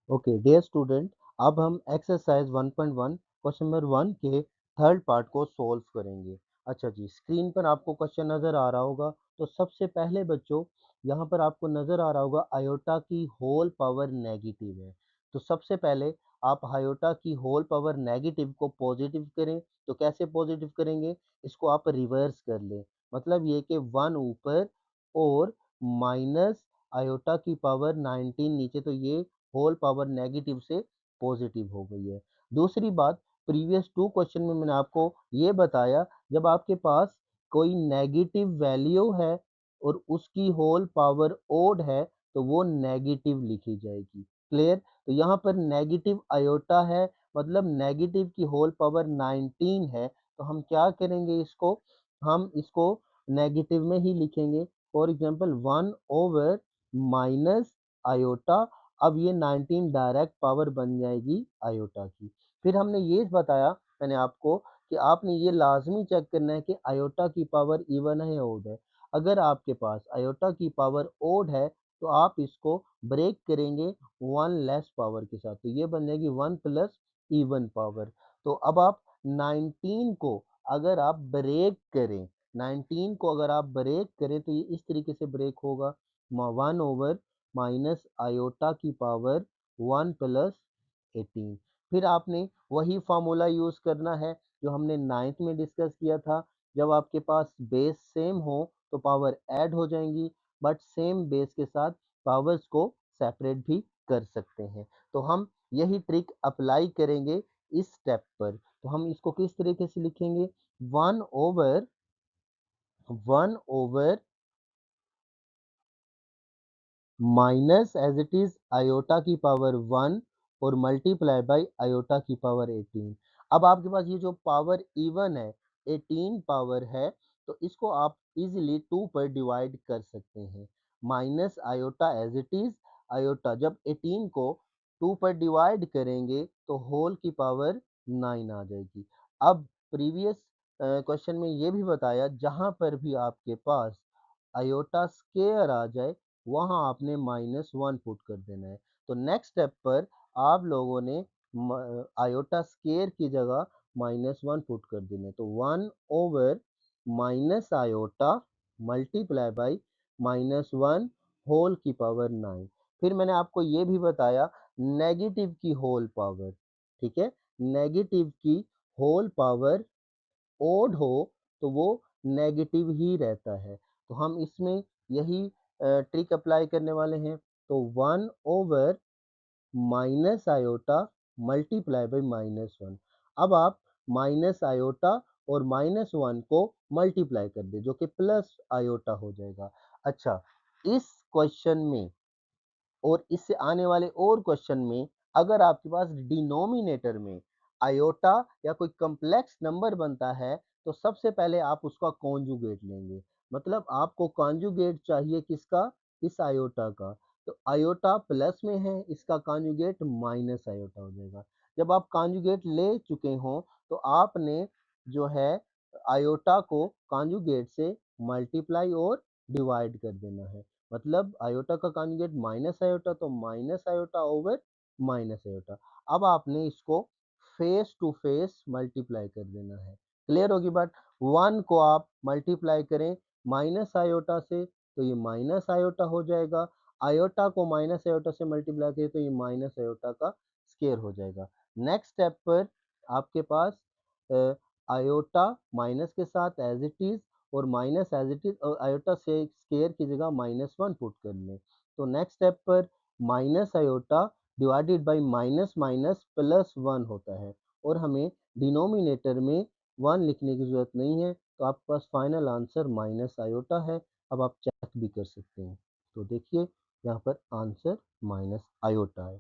Okay dear student, अब हम exercise 1.1 question number 1 के थर्ड पार्ट को सॉल्व करेंगे। अच्छा जी, स्क्रीन पर आपको क्वेश्चन नज़र आ रहा होगा। तो सबसे पहले बच्चों, यहाँ पर आपको नज़र आ रहा होगा आयोटा की होल पावर नेगेटिव है। तो सबसे पहले आप आयोटा की होल पावर नेगेटिव को पॉजिटिव करें। तो कैसे पॉजिटिव करेंगे? इसको आप रिवर्स कर लें। मतलब ये कि 1 ऊपर और माइनस आयोटा की पावर 19 नीचे, तो ये होल पावर नेगेटिव से पॉजिटिव हो गई है। दूसरी बात, प्रीवियस 2 क्वेश्चन में मैंने आपको ये बताया, जब आपके पास कोई नेगेटिव वैल्यू है और उसकी होल पावर ओड है तो वो नेगेटिव लिखी जाएगी। क्लियर? तो यहाँ पर नेगेटिव आयोटा है, मतलब नेगेटिव की होल पावर 19 है। तो हम क्या करेंगे, इसको हम इसको नेगेटिव में ही लिखेंगे। For example 1 over minus iota. अब ये 19 डायरेक्ट पावर बन जाएगी आयोटा की। फिर हमने ये बताया मैंने आपको कि आपने ये लाजमी चेक करना है कि आयोटा की पावर इवन है या ओड है। अगर आपके पास आयोटा की पावर ओड है तो आप इसको ब्रेक करेंगे 1 लेस पावर के साथ, तो ये बन जाएगी 1 प्लस इवन पावर। तो अब आप 19 को अगर आप ब्रेक करें, 19 को अगर आप ब्रेक करें तो ये इस तरीके से ब्रेक होगा, 1 ओवर माइनस आयोटा की पावर 1 प्लस 18। फिर आपने वही फार्मूला यूज़ करना है जो हमने 9th में डिस्कस किया था। जब आपके पास बेस सेम हो तो पावर ऐड हो जाएंगी, बट सेम बेस के साथ पावर्स को सेपरेट भी कर सकते हैं। तो हम यही ट्रिक अप्लाई करेंगे इस स्टेप पर। तो हम इसको किस तरीके से लिखेंगे, 1 over 1 over minus as it is iota की पावर 1 और मल्टीप्लाई बाय आयोटा की पावर 18। अब आपके पास ये जो पावर इवन है 18 पावर है, तो इसको आप इजीली 2 पर डिवाइड कर सकते हैं। Minus iota as it is iota, जब 18 को 2 पर डिवाइड करेंगे तो होल की पावर 9 आ जाएगी। अब प्रीवियस क्वेश्चन में ये भी बताया, जहां पर भी आपके पास आयोटा स्केयर आ जाए वहाँ आपने -1 पुट कर देना है। तो नेक्स्ट स्टेप पर आप लोगों ने आयोटा स्केयर की जगह -1 पुट कर देना है। तो 1 over minus iota multiply by -1 whole की पावर 9। फिर मैंने आपको ये भी बताया नेगेटिव की होल पावर, ठीक है? नेगेटिव की होल पावर ओड हो तो वो नेगेटिव ही रहता है। तो हम इसमें यही ट्रिक अप्लाई करने वाले हैं। तो 1 over minus iota multiply by -1। अब आप माइनस आयोटा और -1 को मल्टीप्लाई कर दें जो कि प्लस आयोटा हो जाएगा। अच्छा, इस क्वेश्चन में और इससे आने वाले और क्वेश्चन में अगर आपके पास डिनोमिनेटर में आयोटा या कोई कॉम्प्लेक्स नंबर बनता है तो सबसे पहले आप उसका कॉन्जुगेट लेंगे। मतलब आपको कॉन्जुगेट चाहिए किसका? इस आयोटा का। तो आयोटा प्लस में है, इसका कॉन्जुगेट माइनस आयोटा हो जाएगा। जब आप कॉन्जुगेट ले चुके हों तो आपने जो है आयोटा को कॉन्जुगेट से मल्टीप्लाई और डिवाइड कर देना है। मतलब आयोटा का कॉन्जुगेट माइनस आयोटा, तो minus iota over minus iota. अब आपने इसको फेस टू फेस मल्टीप्लाई कर देना है। क्लियर होगी बात? 1 को आप मल्टीप्लाई करें माइनस आयोटा से तो ये माइनस आयोटा हो जाएगा। आयोटा को माइनस आयोटा से मल्टीप्लाई करें तो ये माइनस आयोटा का स्केयर हो जाएगा। नेक्स्ट स्टेप पर आपके पास आयोटा माइनस के साथ एज इट इज और माइनस एज इट इज और आयोटा से स्केयर की जगह -1 पुट कर लें। तो नेक्स्ट स्टेप पर minus iota divided by minus minus plus 1 होता है और हमें डिनोमिनेटर में 1 लिखने की ज़रूरत नहीं है। तो आपके पास फाइनल आंसर माइनस आयोटा है। अब आप चेक भी कर सकते हैं। तो देखिए यहाँ पर आंसर माइनस आयोटा है।